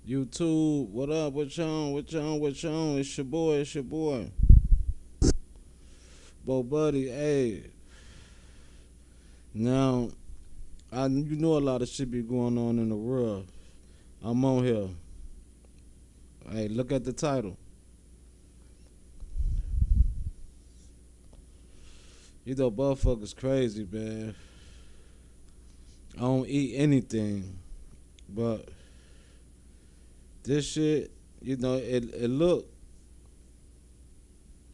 YouTube, what up? What you on? What you on? What you on? It's your boy. It's your boy. Bo Buddy, hey. Now, you know a lot of shit be going on in the world. I'm on here. Hey, look at the title. You know, motherfuckers crazy, man. I don't eat anything, but this shit, you know, it look.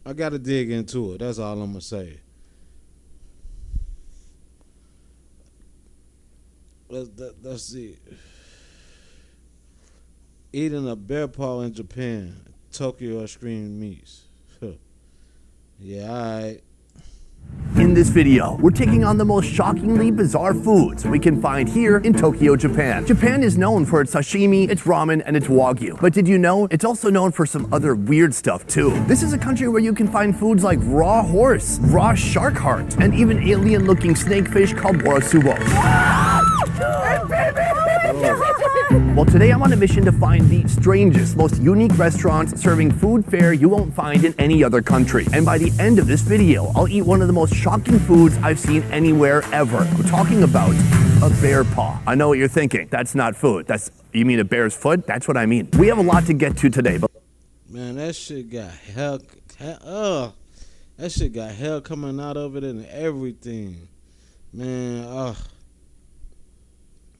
I gotta dig into it. That's all I'm gonna say. Let's see. Eating a bear paw in Japan, Tokyo Extreme Meats. Yeah, alright. In this video, we're taking on the most shockingly bizarre foods we can find here in Tokyo, Japan. Japan is known for its sashimi, its ramen, and its wagyu. But did you know it's also known for some other weird stuff too? This is a country where you can find foods like raw horse, raw shark heart, and even alien-looking snakefish called borasubo. Well, today I'm on a mission to find the strangest, most unique restaurants serving food fare you won't find in any other country. And by the end of this video, I'll eat one of the most shocking foods I've seen anywhere ever. I'm talking about a bear paw. I know what you're thinking. That's not food. You mean a bear's foot? That's what I mean. We have a lot to get to today, but man, that shit got hell. That shit got hell coming out of it and everything. Man,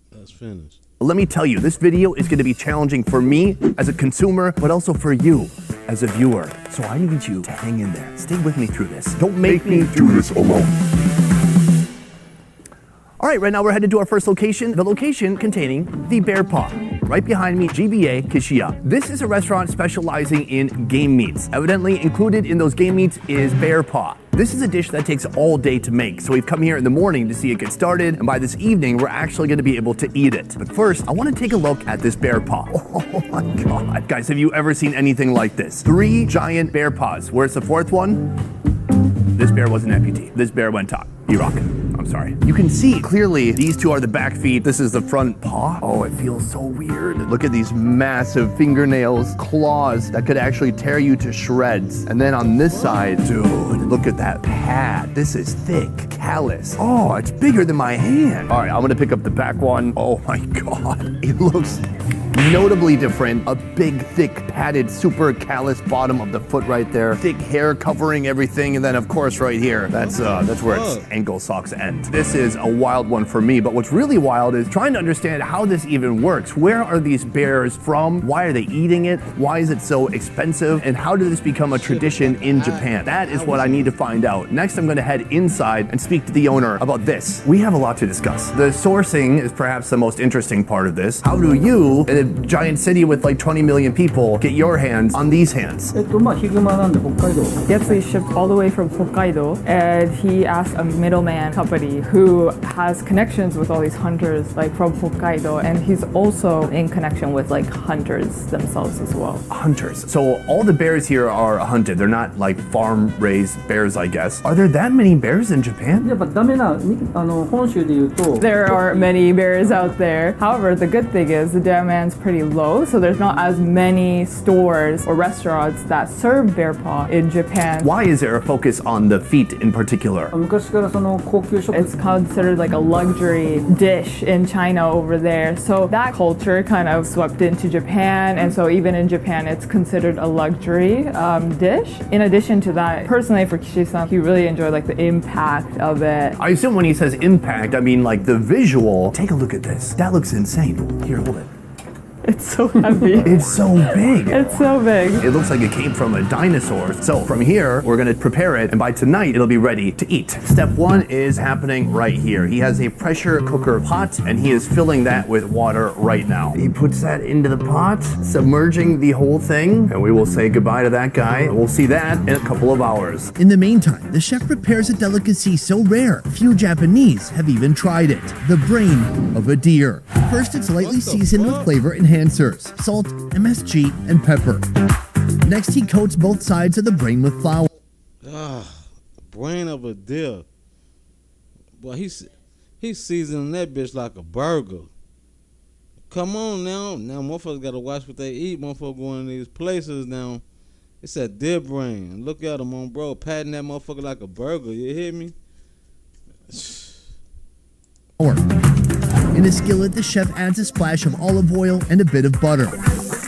that's finished. let me tell you, this video is going to be challenging for me as a consumer, but also for you as a viewer. So I need you to hang in there. Stay with me through this. Don't make me do this alone. All right, right now we're headed to our first location, the location containing the Bear Paw. Right behind me, Gibier Kishiiya. This is a restaurant specializing in game meats. Evidently included in those game meats is Bear Paw. This is a dish that takes all day to make, so we've come here in the morning to see it get started, and by this evening, we're actually gonna be able to eat it. But first, I wanna take a look at this bear paw. Oh my God. Guys, have you ever seen anything like this? 3 giant bear paws. Where's the 4th one? This bear was an amputee. This bear went top. Iraq. I'm sorry. You can see clearly these two are the back feet. This is the front paw. Oh, it feels so weird. Look at these massive fingernails, claws that could actually tear you to shreds. And then on this side, dude, look at that pad. This is thick, callous. Oh, it's bigger than my hand. All right, I'm gonna pick up the back one. Oh my God, it looks notably different. A big, thick, padded, super callous bottom of the foot right there. Thick hair covering everything, and then of course right here, that's where its ankle socks end. This is a wild one for me, but what's really wild is trying to understand how this even works. Where are these bears from? Why are they eating it? Why is it so expensive? And how did this become a tradition in Japan? That is what I need to find out. Next, I'm gonna head inside and speak to the owner about this. We have a lot to discuss. The sourcing is perhaps the most interesting part of this. How do you, in a giant city with like 20 million people, get your hands on these hands? He actually shipped all the way from Hokkaido, and he asked a middleman company who has connections with all these hunters like from Hokkaido, and he's also in connection with like hunters themselves as well. Hunters. So all the bears here are hunted. They're not like farm raised bears, I guess. Are there that many bears in Japan? There are many bears out there. However, the good thing is the demand's pretty low, so there's not as many stores or restaurants that serve bear paw in Japan. Why is there a focus on the feet in particular? It's considered like a luxury dish in China over there. So that culture kind of swept into Japan, and so even in Japan it's considered a luxury dish. In addition to that, personally for Kishii-san, he really enjoyed like the impact of it. I assume when he says impact, I mean like the visual. Take a look at this. That looks insane. Here, hold it. It's so heavy. It's so big. It's so big. It looks like it came from a dinosaur. So from here, we're gonna prepare it, and by tonight, it'll be ready to eat. Step 1 is happening right here. He has a pressure cooker pot, and he is filling that with water right now. He puts that into the pot, submerging the whole thing, and we will say goodbye to that guy. We'll see that in a couple of hours. In the meantime, the chef prepares a delicacy so rare, few Japanese have even tried it. The brain of a deer. First, it's lightly seasoned with flavor enhancers, salt, MSG, and pepper. Next, he coats both sides of the brain with flour. Brain of a deer. Boy, he's seasoning that bitch like a burger. Come on now. Now motherfuckers gotta watch what they eat. Motherfuckers going in these places now. It's a deer brain. Look at them on bro. Patting that motherfucker like a burger. You hear me? In a skillet, the chef adds a splash of olive oil and a bit of butter.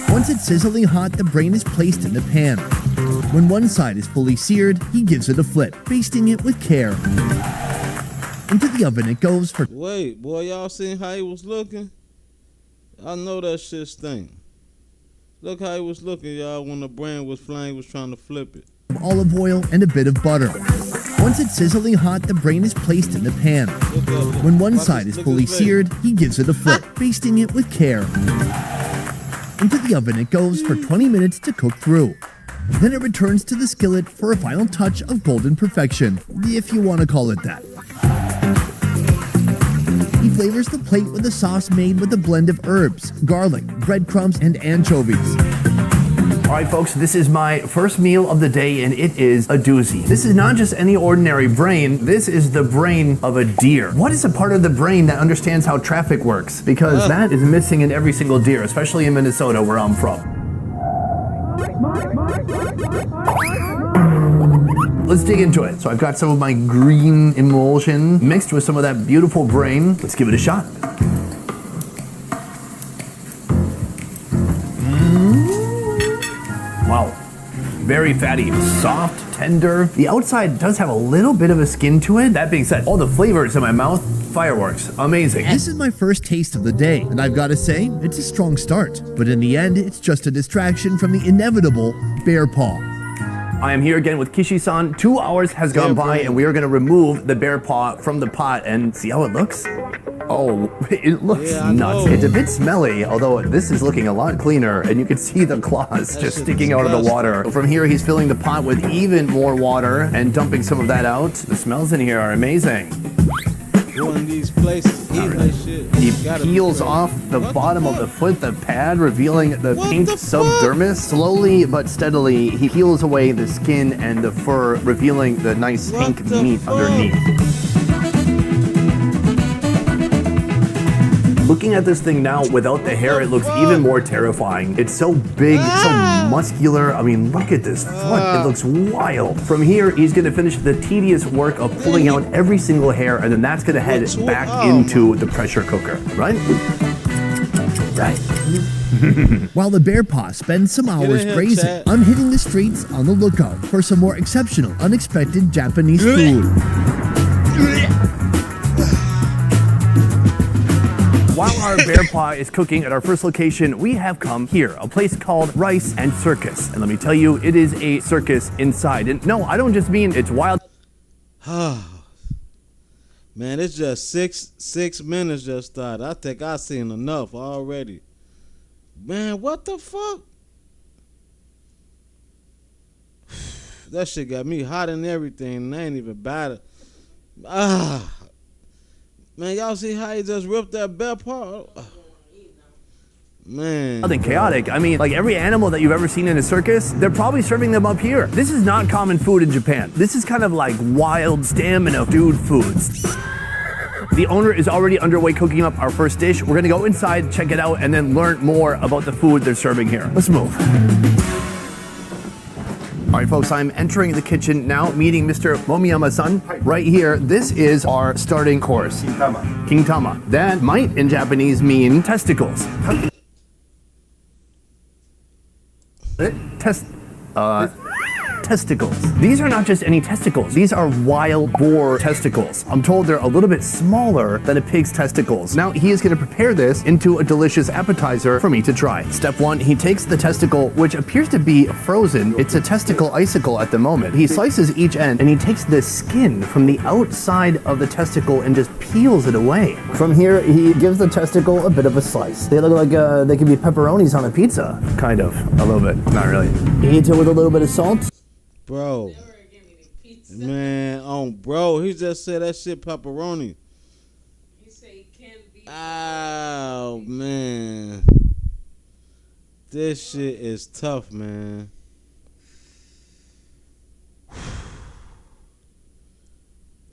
Once it's sizzling hot, the brain is placed in the pan. When one side is fully seared, he gives it a flip, basting it with care. Into the oven it goes for... Wait, boy, y'all seen how he was looking? I know that shit stink. Look how he was looking, y'all, when the brain was flying, was trying to flip it. Olive oil and a bit of butter. Once it's sizzling hot, the brain is placed in the pan. When one side is fully seared, he gives it a flip, basting it with care. Into the oven it goes for 20 minutes to cook through. Then it returns to the skillet for a final touch of golden perfection, if you want to call it that. He flavors the plate with a sauce made with a blend of herbs, garlic, breadcrumbs, and anchovies. All right, folks, this is my first meal of the day, and it is a doozy. This is not just any ordinary brain. This is the brain of a deer. What is a part of the brain that understands how traffic works? Because that is missing in every single deer, especially in Minnesota, where I'm from. Let's dig into it. So I've got some of my green emulsion mixed with some of that beautiful brain. Let's give it a shot. Wow, very fatty, soft, tender. The outside does have a little bit of a skin to it. That being said, all the flavors in my mouth, fireworks, amazing. This is my first taste of the day, and I've got to say, it's a strong start. But in the end, it's just a distraction from the inevitable Bear Paw. I am here again with Kishii-san. 2 hours has gone by, and we are gonna remove the bear paw from the pot and see how it looks. Oh, it looks nuts. It's a bit smelly, although this is looking a lot cleaner, and you can see the claws just sticking out of the water. From here, he's filling the pot with even more water and dumping some of that out. The smells in here are amazing. Going these places, eating that shit. He peels off the bottom of the foot, the pad, revealing the pink subdermis. Slowly but steadily, he peels away the skin and the fur, revealing the nice pink meat underneath. Looking at this thing now without the hair, it looks even more terrifying. It's so big, so muscular. I mean, look at this foot. It looks wild. From here, he's going to finish the tedious work of pulling out every single hair, and then that's going to head back into the pressure cooker, right? Right. While the Bear Paw spends some hours grazing, I'm hitting the streets on the lookout for some more exceptional, unexpected Japanese food. While our bear paw is cooking at our first location, we have come here, a place called Rice and Circus. And let me tell you, it is a circus inside. And no, I don't just mean it's wild. Man, it's just six minutes just started. I think I seen enough already. Man, what the fuck? That shit got me hot and everything, and I ain't even bad. Man, y'all see how he just ripped that bear paw? Man. Nothing chaotic. I mean, like every animal that you've ever seen in a circus, they're probably serving them up here. This is not common food in Japan. This is kind of like wild stamina dude foods. The owner is already underway cooking up our first dish. We're gonna go inside, check it out, and then learn more about the food they're serving here. Let's move. All right, folks, I'm entering the kitchen now, meeting Mr. Momiyama-san right here. This is our starting course. Kintama. Kintama. That might, in Japanese, mean testicles. Testicles. These are not just any testicles. These are wild boar testicles. I'm told they're a little bit smaller than a pig's testicles. Now, he is going to prepare this into a delicious appetizer for me to try. Step one, he takes the testicle, which appears to be frozen. It's a testicle icicle at the moment. He slices each end, and he takes the skin from the outside of the testicle and just peels it away. From here, he gives the testicle a bit of a slice. They look like they could be pepperonis on a pizza. Kind of. A little bit. Not really. He eats it with a little bit of salt. Bro, man, bro, he just said that shit pepperoni. He said he can't be. Oh, man. This shit is tough, man.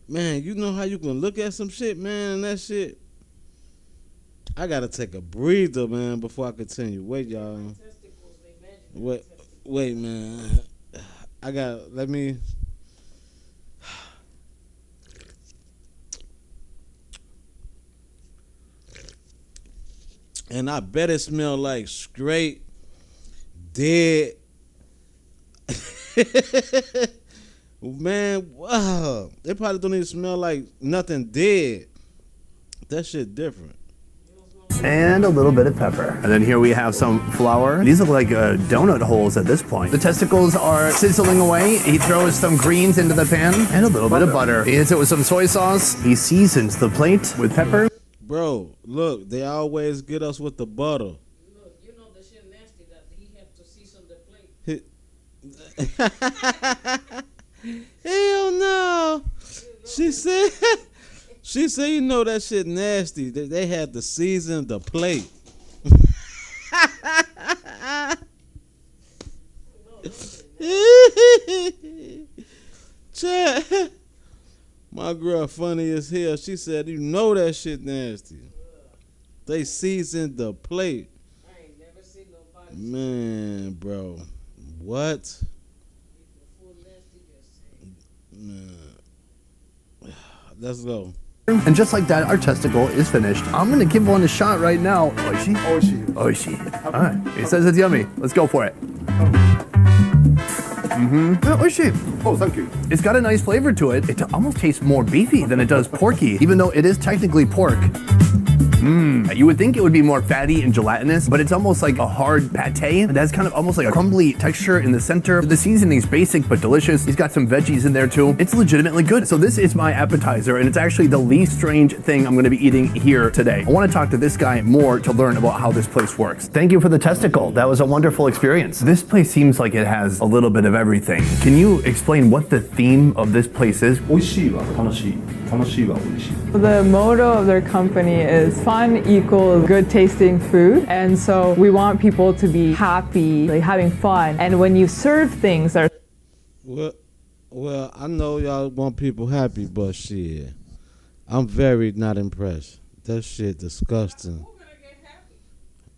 Man, you know how you can look at some shit, man, and that shit. I gotta take a breather, man, before I continue. Wait, y'all. Wait, man. Let me. And I bet it smell like straight dead. Man, wow. They probably don't even smell like nothing dead. That shit different. And a little bit of pepper. And then here we have some flour. These look like donut holes at this point. The testicles are sizzling away. He throws some greens into the pan and a little bit of butter. He hits it with some soy sauce. He seasons the plate with pepper. Bro, look, they always get us with the butter. Look, you know the shit nasty that he had to season the plate. Hell no. She said, you know that shit nasty. They had to season the plate. Chad, my girl funny as hell. She said, you know that shit nasty. They seasoned the plate. I ain't never seen nobody. Man, bro. What? Full nasty just Man. Let's go. And just like that, our testicle is finished. I'm gonna give one a shot right now. Oishi? Oishi. Oishi. All right. He says it's yummy. Let's go for it. Yeah, oishi. Oh, thank you. It's got a nice flavor to it. It almost tastes more beefy than it does porky, even though it is technically pork. You would think it would be more fatty and gelatinous, but it's almost like a hard pate. It has kind of almost like a crumbly texture in the center. The seasoning's basic but delicious. He's got some veggies in there too. It's legitimately good. So this is my appetizer, and it's actually the least strange thing I'm gonna be eating here today. I wanna talk to this guy more to learn about how this place works. Thank you for the testicle. That was a wonderful experience. This place seems like it has a little bit of everything. Can you explain what the theme of this place is? 美味しいは楽しい。楽しいは美味しい。 The motto of their company is fun equals good tasting food. And so we want people to be happy, like having fun. And when you serve things that are Well, I know y'all want people happy, but shit, I'm very not impressed. That shit disgusting.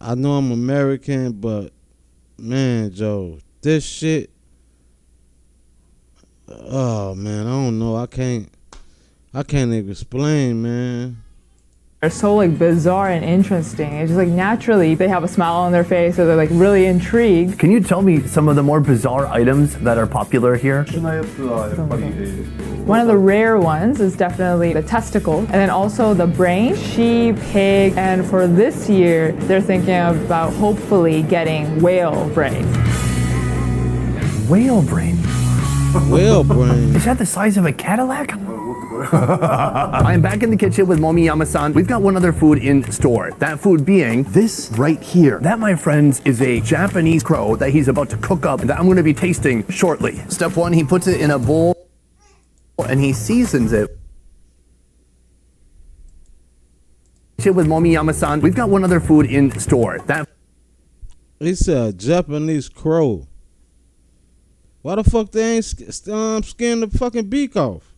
I know I'm American, but man, Joe, this shit. Oh man, I don't know. I can't even explain, man. are so like bizarre and interesting. It's just like naturally they have a smile on their face or they're like really intrigued. Can you tell me some of the more bizarre items that are popular here? 特殊なやつはやっぱり One of the rare ones is definitely the testicle, and then also the brain, sheep, pig, and for this year, they're thinking about hopefully getting whale brain. Whale brain. Whale brain. Is that the size of a Cadillac? I am back in the kitchen with Momiyama-san. We've got one other food in store. That food being this right here. That, my friends, is a Japanese crow that he's about to cook up that I'm going to be tasting shortly. Step one, he puts it in a bowl and he seasons it. With Momiyama-san, we've got one other food in store. That He said Japanese crow. Why the fuck they ain't skin the fucking beak off?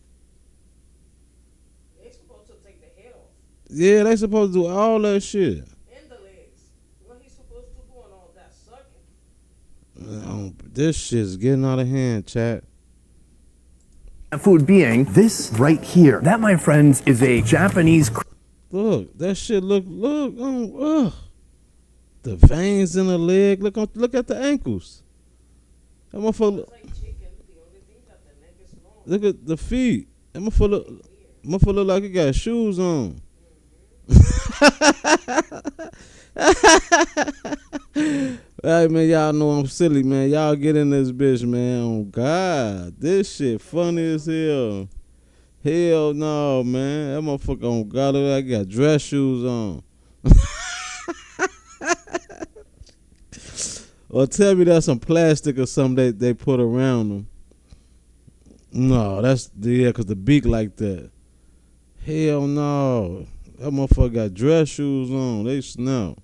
They supposed to take the head off Yeah, they supposed to do all that shit. and the legs. What he supposed to do on all that sucking? This shit's getting out of hand, chat. food being this right here. That, my friends, is a Japanese Look, that shit look. The veins in the leg. Look at the ankles. That motherfucker. It's like chicken. The only thing that the neck is long. Look at the feet. That motherfucker look like he got shoes on. Hey man, y'all know I'm silly, man. Y'all get in this bitch, man. Oh God, this shit funny as hell. Hell no, man. That motherfucker on God look like he got dress shoes on. Or tell me that's some plastic or something they put around them. No, that's cause the beak like that. Hell no. That motherfucker got dress shoes on. They smell.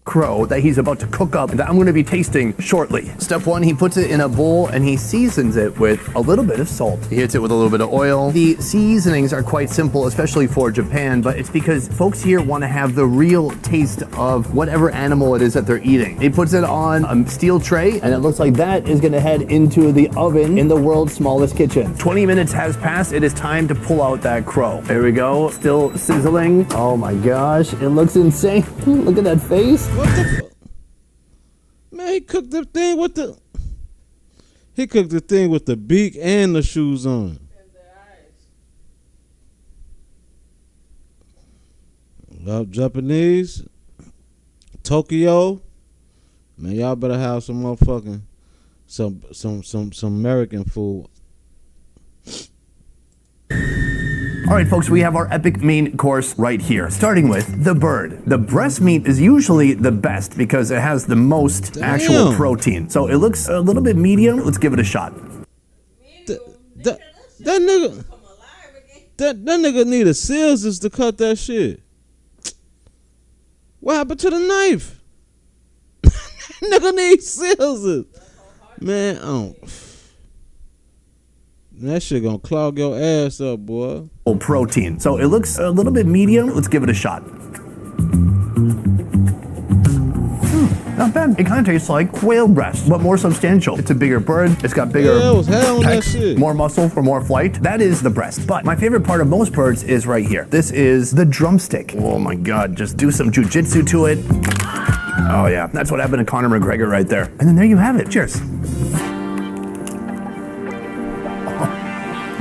crow that he's about to cook up that I'm going to be tasting shortly. Step one, he puts it in a bowl and he seasons it with a little bit of salt. He hits it with a little bit of oil. The seasonings are quite simple, especially for Japan, but it's because folks here want to have the real taste of whatever animal it is that they're eating. He puts it on a steel tray and it looks like that is going to head into the oven in the world's smallest kitchen. 20 minutes has passed. It is time to pull out that crow. There we go. Still sizzling. Oh my gosh. It looks insane. Look at that face. What the fuck? Man, he cooked the thing with the... He cooked the thing with the beak and the shoes on. Love Japanese. Tokyo. Man, y'all better have some motherfucking... Some American food. All right, folks, we have our epic main course right here, starting with the bird. The breast meat is usually the best because it has the most actual protein. So it looks a little bit medium. Let's give it a shot. That nigga needed scissors to cut that shit. What happened to the knife? Nigga needs scissors. Man, that shit gonna clog your ass up, boy. Protein. So it looks a little bit medium. Let's give it a shot. Not bad. It kind of tastes like quail breast, but more substantial. It's a bigger bird. It's got bigger pecs, more muscle for more flight. That is the breast. But my favorite part of most birds is right here. This is the drumstick. Oh my God, just do some jujitsu to it. Oh yeah, that's what happened to Conor McGregor right there. And then there you have it. Cheers.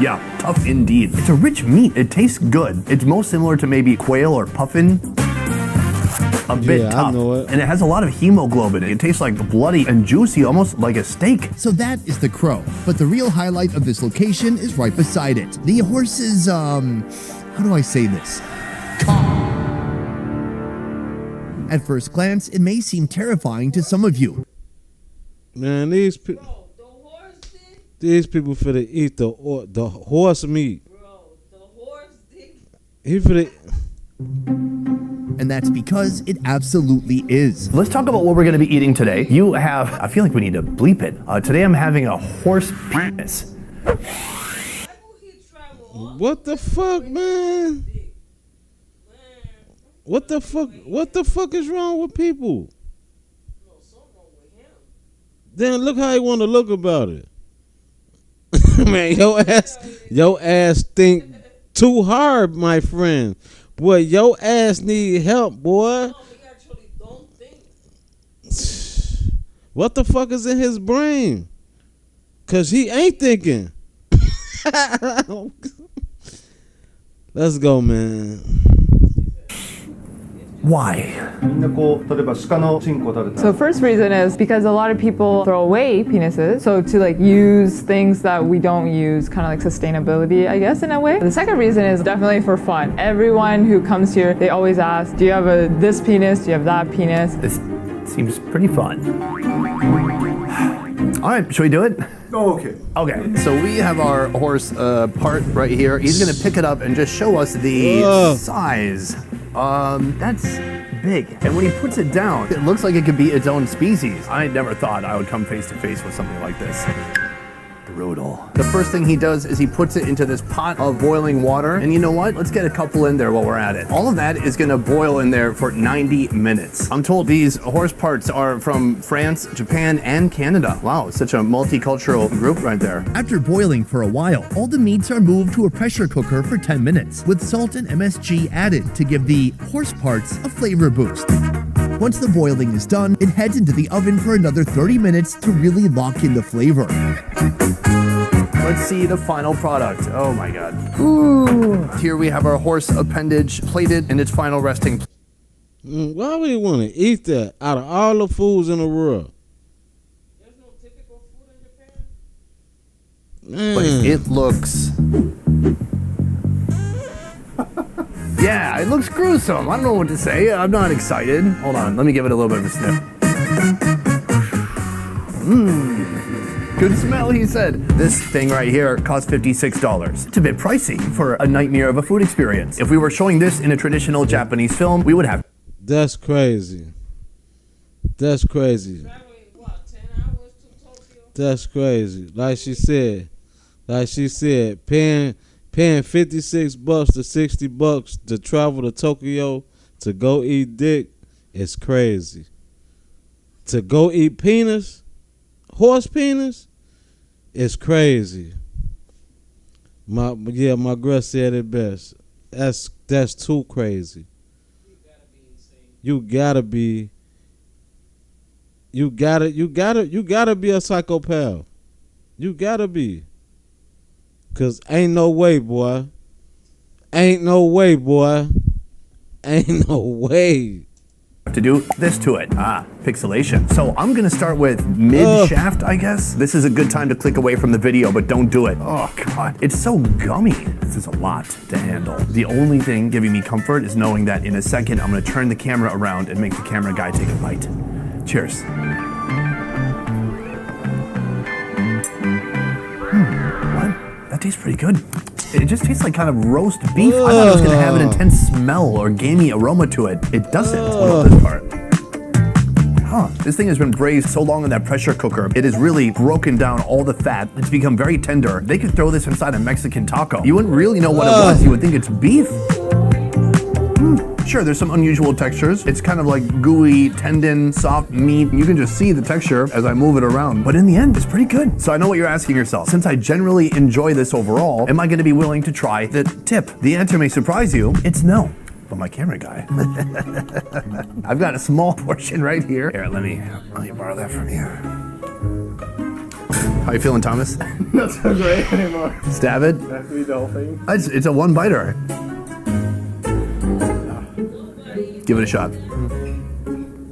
Yeah, tough indeed. It's a rich meat. It tastes good. It's most similar to maybe quail or puffin. A bit tough. I know it. And it has a lot of hemoglobin. It tastes like bloody and juicy, almost like a steak. So that is the crow. But the real highlight of this location is right beside it. The horse's, how do I say this? At first glance, it may seem terrifying to some of you. Man, these people finna eat the horse meat. Bro, the horse dick. He finna... And that's because it absolutely is. Let's talk about what we're going to be eating today. You have, I feel like we need to bleep it. Today I'm having a horse penis. What the fuck, man? What the fuck is wrong with people? Then look how he want to look about it. Man, your ass think too hard, my friend. Boy, your ass need help, boy. What the fuck is in his brain? Cause he ain't thinking. Let's go, man. Why? So first reason is because a lot of people throw away penises. So to like use things that we don't use, kind of like sustainability, I guess, in a way. The second reason is definitely for fun. Everyone who comes here, they always ask, do you have this penis? Do you have that penis? This seems pretty fun. All right, should we do it? Oh, okay. Okay, so we have our horse part right here. He's gonna pick it up and just show us the size. That's big. And when he puts it down, it looks like it could be its own species. I never thought I would come face to face with something like this. Brutal. The first thing he does is he puts it into this pot of boiling water. And you know what? Let's get a couple in there while we're at it. All of that is gonna boil in there for 90 minutes. I'm told these horse parts are from France, Japan, and Canada. Wow, such a multicultural group right there. After boiling for a while, all the meats are moved to a pressure cooker for 10 minutes, with salt and MSG added to give the horse parts a flavor boost. Once the boiling is done, it heads into the oven for another 30 minutes to really lock in the flavor. Let's see the final product. Oh my God. Ooh. Here we have our horse appendage plated in its final resting place. Why would he want to eat that out of all the foods in the world? There's no typical food in Japan. Man. But it looks... Yeah, it looks gruesome. I don't know what to say. I'm not excited. Hold on, let me give it a little bit of a sniff. Good smell, he said. This thing right here costs $56. It's a bit pricey for a nightmare of a food experience. If we were showing this in a traditional Japanese film, we would have... That's crazy. That's crazy. Traveling, what, 10 hours to Tokyo? That's crazy. Like she said, paying $56 to $60 to travel to Tokyo to go eat dick is crazy. To go eat penis, horse penis, is crazy. My girl said it best. That's too crazy. You gotta be a psychopath. You gotta be. 'Cause ain't no way, boy. Ain't no way, boy. Ain't no way. To do this to it. Pixelation. So I'm gonna start with mid-shaft, I guess. This is a good time to click away from the video, but don't do it. Oh God, it's so gummy. This is a lot to handle. The only thing giving me comfort is knowing that in a second I'm gonna turn the camera around and make the camera guy take a bite. Cheers. What? That tastes pretty good. It just tastes like kind of roast beef. I thought it was gonna have an intense smell or gamey aroma to it. It doesn't. What about this part? This thing has been braised so long in that pressure cooker, it has really broken down all the fat. It's become very tender. They could throw this inside a Mexican taco. You wouldn't really know what it was. You would think it's beef. Sure, there's some unusual textures. It's kind of like gooey, tendon, soft meat. You can just see the texture as I move it around. But in the end, it's pretty good. So I know what you're asking yourself. Since I generally enjoy this overall, am I gonna be willing to try the tip? The answer may surprise you. It's no. But my camera guy. I've got a small portion right here. Here, let me borrow that from you. How you feeling, Thomas? Not so great anymore. Stab it. Have to eat the whole thing. It's a one biter. Give it a shot.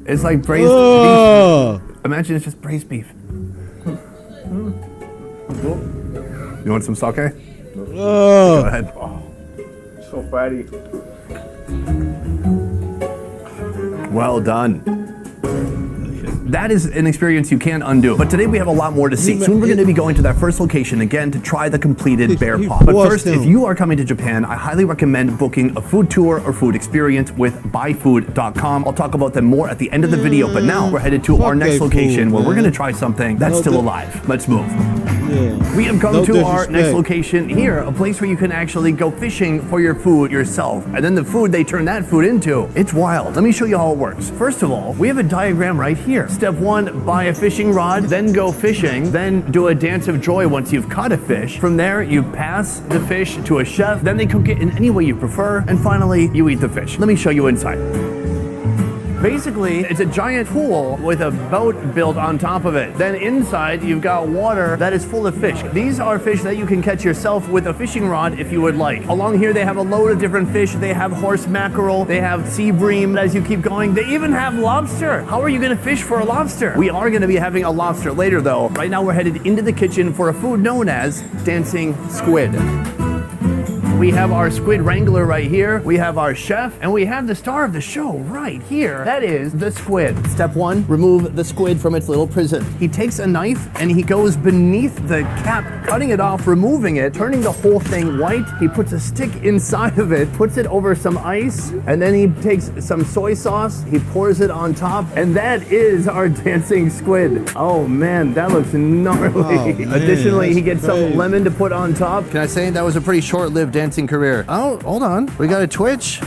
It's like braised beef. Imagine it's just braised beef. You want some sake? Go ahead. So fatty. Well done. That is an experience you can't undo. But today we have a lot more to see. Soon we're going to be going to that first location again to try the completed Bear Paw. But first, if you are coming to Japan, I highly recommend booking a food tour or food experience with Byfood.com. I'll talk about them more at the end of the video. But now we're headed to our next location where we're going to try something that's still alive. Let's move. We have come to our next location here, a place where you can actually go fishing for your food yourself. And then the food they turn that food into. It's wild. Let me show you how it works. First of all, we have a diagram right here. Step 1, buy a fishing rod, then go fishing, then do a dance of joy once you've caught a fish. From there, you pass the fish to a chef, then they cook it in any way you prefer, and finally, you eat the fish. Let me show you inside. Basically, it's a giant pool with a boat built on top of it. Then inside, you've got water that is full of fish. These are fish that you can catch yourself with a fishing rod if you would like. Along here, they have a load of different fish. They have horse mackerel, they have sea bream. As you keep going, they even have lobster. How are you gonna fish for a lobster? We are gonna be having a lobster later though. Right now, we're headed into the kitchen for a food known as dancing squid. We have our squid wrangler right here. We have our chef, and we have the star of the show right here. That is the squid. Step 1, remove the squid from its little prison. He takes a knife and he goes beneath the cap, cutting it off, removing it, turning the whole thing white. He puts a stick inside of it, puts it over some ice, and then he takes some soy sauce, he pours it on top, and that is our dancing squid. Oh man, that looks gnarly. Additionally, he gets some lemon to put on top. Can I say that was a pretty short-lived dancing career? Oh, hold on. We got a twitch.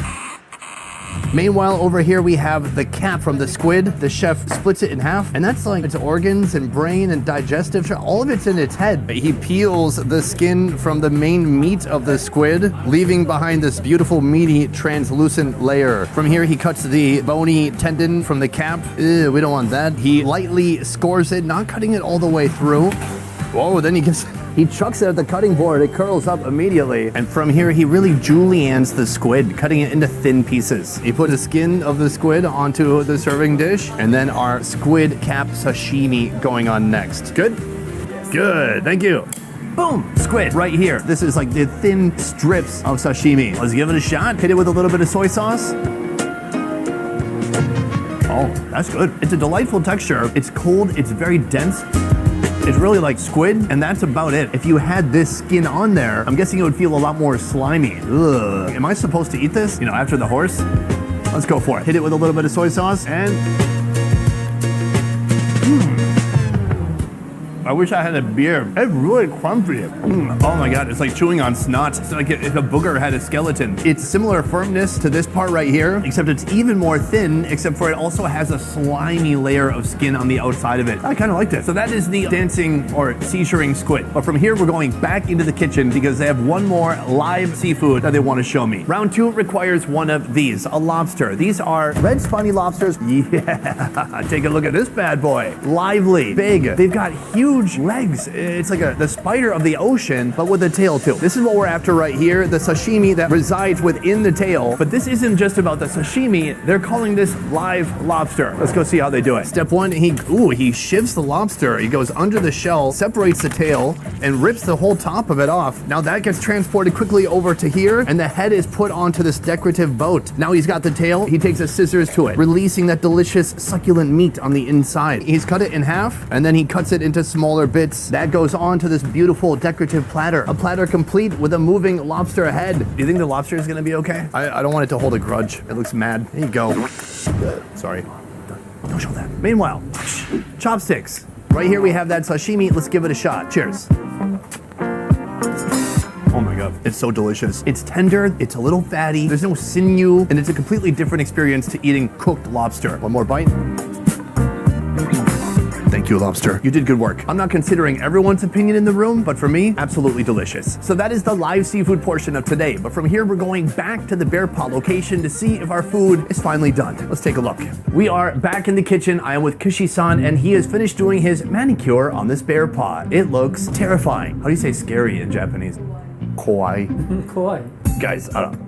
Meanwhile, over here we have the cap from the squid. The chef splits it in half, and that's like its organs and brain and digestive. All of it's in its head. He peels the skin from the main meat of the squid, leaving behind this beautiful, meaty, translucent layer. From here, he cuts the bony tendon from the cap. Ew, we don't want that. He lightly scores it, not cutting it all the way through. Whoa, then he chucks it at the cutting board, it curls up immediately. And from here, he really juliennes the squid, cutting it into thin pieces. He put the skin of the squid onto the serving dish, and then our squid cap sashimi going on next. Good? Good, thank you. Boom, squid right here. This is like the thin strips of sashimi. Let's give it a shot. Hit it with a little bit of soy sauce. Oh, that's good. It's a delightful texture. It's cold, it's very dense. It's really like squid, and that's about it. If you had this skin on there, I'm guessing it would feel a lot more slimy. Ugh. Am I supposed to eat this? You know, after the horse? Let's go for it. Hit it with a little bit of soy sauce, and I wish I had a beer. It's really crunchy. Oh my god, it's like chewing on snot. It's like if a booger had a skeleton. It's similar firmness to this part right here, except it's even more thin, except for it also has a slimy layer of skin on the outside of it. I kind of like this. So that is the dancing or seizuring squid. But from here, we're going back into the kitchen because they have one more live seafood that they want to show me. Round 2 requires one of these, a lobster. These are red spiny lobsters. Yeah, take a look at this bad boy. Lively, big. They've got huge legs. It's like the spider of the ocean, but with a tail too. This is what we're after right here, the sashimi that resides within the tail. But this isn't just about the sashimi, they're calling this live lobster. Let's go see how they do it. Step 1, he shivs the lobster. He goes under the shell, separates the tail, and rips the whole top of it off. Now that gets transported quickly over to here, and the head is put onto this decorative boat. Now he's got the tail, he takes his scissors to it, releasing that delicious succulent meat on the inside. He's cut it in half, and then he cuts it into smaller bits. That goes on to this beautiful decorative platter. A platter complete with a moving lobster head. Do you think the lobster is gonna be okay? I don't want it to hold a grudge. It looks mad. There you go. Sorry. Don't show that. Meanwhile, chopsticks. Right here we have that sashimi. Let's give it a shot. Cheers. Oh my god, it's so delicious. It's tender, it's a little fatty, there's no sinew, and it's a completely different experience to eating cooked lobster. One more bite. Thank you, lobster. You did good work. I'm not considering everyone's opinion in the room, but for me, absolutely delicious. So that is the live seafood portion of today. But from here, we're going back to the Bear Paw location to see if our food is finally done. Let's take a look. We are back in the kitchen. I am with Kishii-san, and he has finished doing his manicure on this bear paw. It looks terrifying. How do you say scary in Japanese? Kawaii. Kawaii. Guys, I don't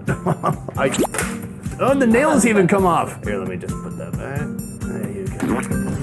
Oh, the nails even come off. Here, let me just put that back. There you go.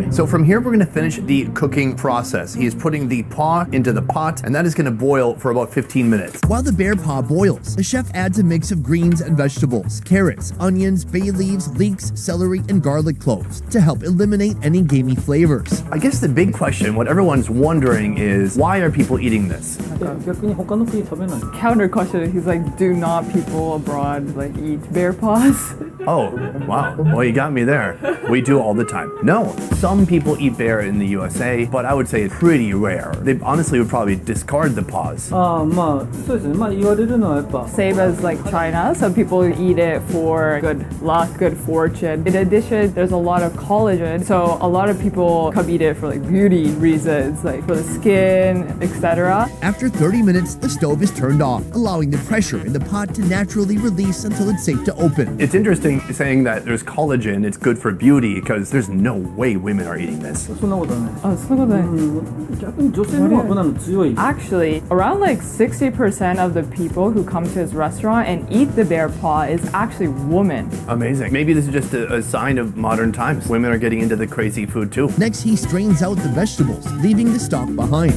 So from here, we're gonna finish the cooking process. He is putting the paw into the pot, and that is gonna boil for about 15 minutes. While the bear paw boils, the chef adds a mix of greens and vegetables, carrots, onions, bay leaves, leeks, celery, and garlic cloves to help eliminate any gamey flavors. I guess the big question, what everyone's wondering is, why are people eating this? 逆に他の国食べない。 Counter question, he's like, do not people abroad like eat bear paws? Oh, wow. Well, you got me there. We do all the time. No, some people eat bear in the USA, but I would say it's pretty rare. They honestly would probably discard the paws. まあそうですね。まあ言われるのはやっぱ Same as like China, some people eat it for good luck, good fortune. In addition, there's a lot of collagen, so a lot of people come eat it for like beauty reasons, like for the skin, etc. After 30 minutes, the stove is turned off, allowing the pressure in the pot to naturally release until it's safe to open. It's interesting saying that there's collagen, it's good for beauty, because there's no way women are eating this. そんなことはない。 Oh, so good. 逆に女性の方がこんなの強い。 Actually, around like 60% of the people who come to his restaurant and eat the bear paw is actually women. Amazing. Maybe this is just a sign of modern times. Women are getting into the crazy food too. Next, he strains out the vegetables, leaving the stalk behind,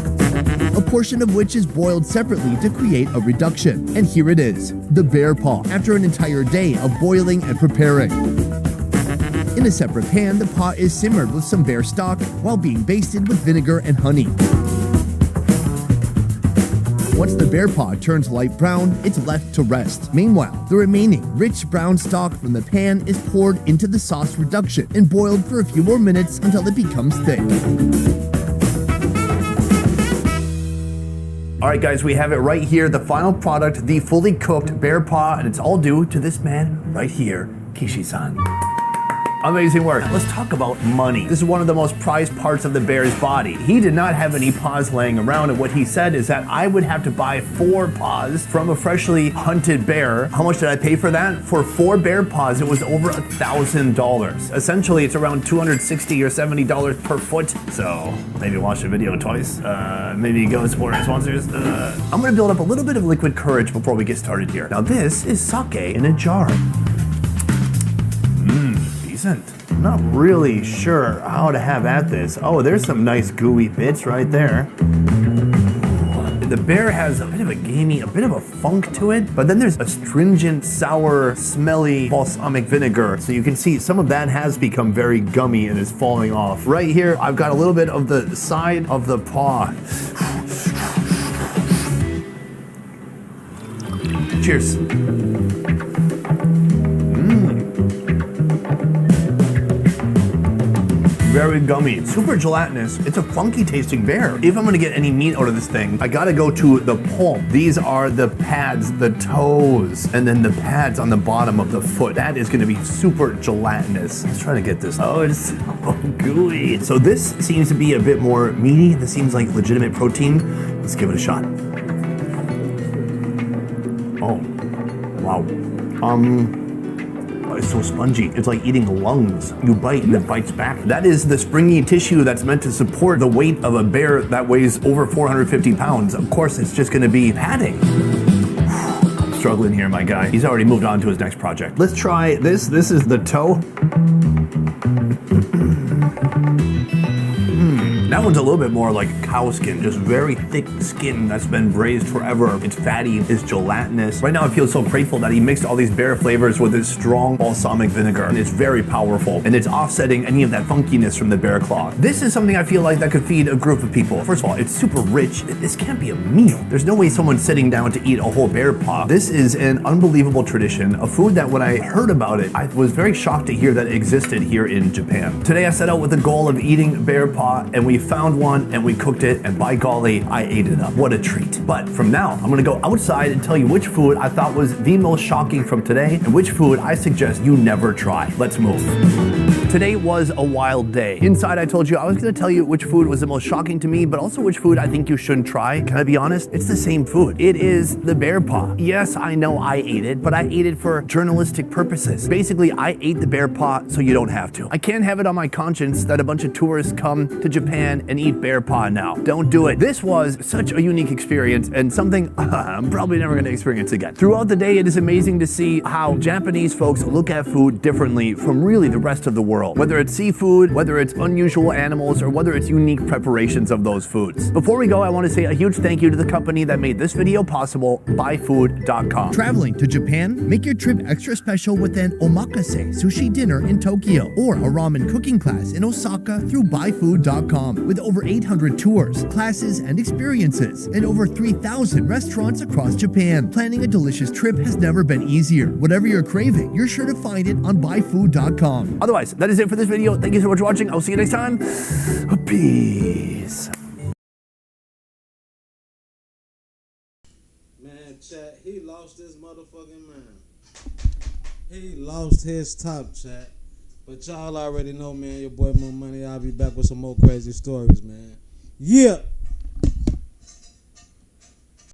a portion of which is boiled separately to create a reduction. And here it is, the bear paw, after an entire day of boiling and preparing. In a separate pan, the paw is simmered with some bear stock while being basted with vinegar and honey. Once the bear paw turns light brown, it's left to rest. Meanwhile, the remaining rich brown stock from the pan is poured into the sauce reduction and boiled for a few more minutes until it becomes thick. All right, guys, we have it right here. The final product, the fully cooked bear paw, and it's all due to this man right here, Kishii-san. Amazing work. Let's talk about money. This is one of the most prized parts of the bear's body. He did not have any paws laying around, and what he said is that I would have to buy 4 paws from a freshly hunted bear. How much did I pay for that? For 4 bear paws, it was over $1,000. Essentially, it's around $260 or $70 per foot. So maybe watch the video twice. Maybe go support our sponsors. I'm gonna build up a little bit of liquid courage before we get started here. Now this is sake in a jar. I'm not really sure how to have at this. Oh, there's some nice gooey bits right there. The bear has a bit of a gamey, a bit of a funk to it, but then there's astringent, sour, smelly balsamic vinegar. So you can see some of that has become very gummy and is falling off. Right here, I've got a little bit of the side of the paw. Cheers. very gummy, super gelatinous. It's a funky tasting bear. If I'm gonna get any meat out of this thing, I gotta go to the palm. These are the pads, the toes, and then the pads on the bottom of the foot. That is gonna be super gelatinous. Let's try to get this. Oh, it's so gooey. So this seems to be a bit more meaty. This seems like legitimate protein. Let's give it a shot. Oh, wow. It's so spongy. It's like eating lungs. You bite and it bites back. That is the springy tissue that's meant to support the weight of a bear that weighs over 450 pounds. Of course, it's just gonna be padding. I'm struggling here, my guy. He's already moved on to his next project. Let's try this. This is the toe. That one's a little bit more like cow skin, just very thick skin that's been braised forever. It's fatty, it's gelatinous. Right now I feel so grateful that he mixed all these bear flavors with this strong balsamic vinegar, and it's very powerful, and it's offsetting any of that funkiness from the bear claw. This is something I feel like that could feed a group of people. First of all, it's super rich. This can't be a meal. There's no way someone's sitting down to eat a whole bear paw. This is an unbelievable tradition, a food that when I heard about it, I was very shocked to hear that it existed here in Japan. Today I set out with the goal of eating bear paw, and we found one and we cooked it, and by golly, I ate it up. What a treat. But from now, I'm gonna go outside and tell you which food I thought was the most shocking from today and which food I suggest you never try. Let's move. Today was a wild day. Inside, I told you I was gonna tell you which food was the most shocking to me, but also which food I think you shouldn't try. Can I be honest? It's the same food. It is the bear paw. Yes, I know I ate it, but I ate it for journalistic purposes. Basically, I ate the bear paw so you don't have to. I can't have it on my conscience that a bunch of tourists come to Japan and eat bear paw now. Don't do it. This was such a unique experience and something I'm probably never gonna experience again. Throughout the day, it is amazing to see how Japanese folks look at food differently from really the rest of the world. Whether it's seafood, whether it's unusual animals, or whether it's unique preparations of those foods. Before we go, I want to say a huge thank you to the company that made this video possible, Byfood.com. Traveling to Japan? Make your trip extra special with an omakase sushi dinner in Tokyo or a ramen cooking class in Osaka through Byfood.com. With over 800 tours, classes, and experiences, and over 3,000 restaurants across Japan. Planning a delicious trip has never been easier. Whatever you're craving, you're sure to find it on Byfood.com. Otherwise, that is it for this video. Thank you so much for watching. I'll see you next time. Peace. Man, chat, he lost his motherfucking mind. He lost his top, chat. But y'all already know, man, your boy More Money. I'll be back with some more crazy stories, man. Yeah.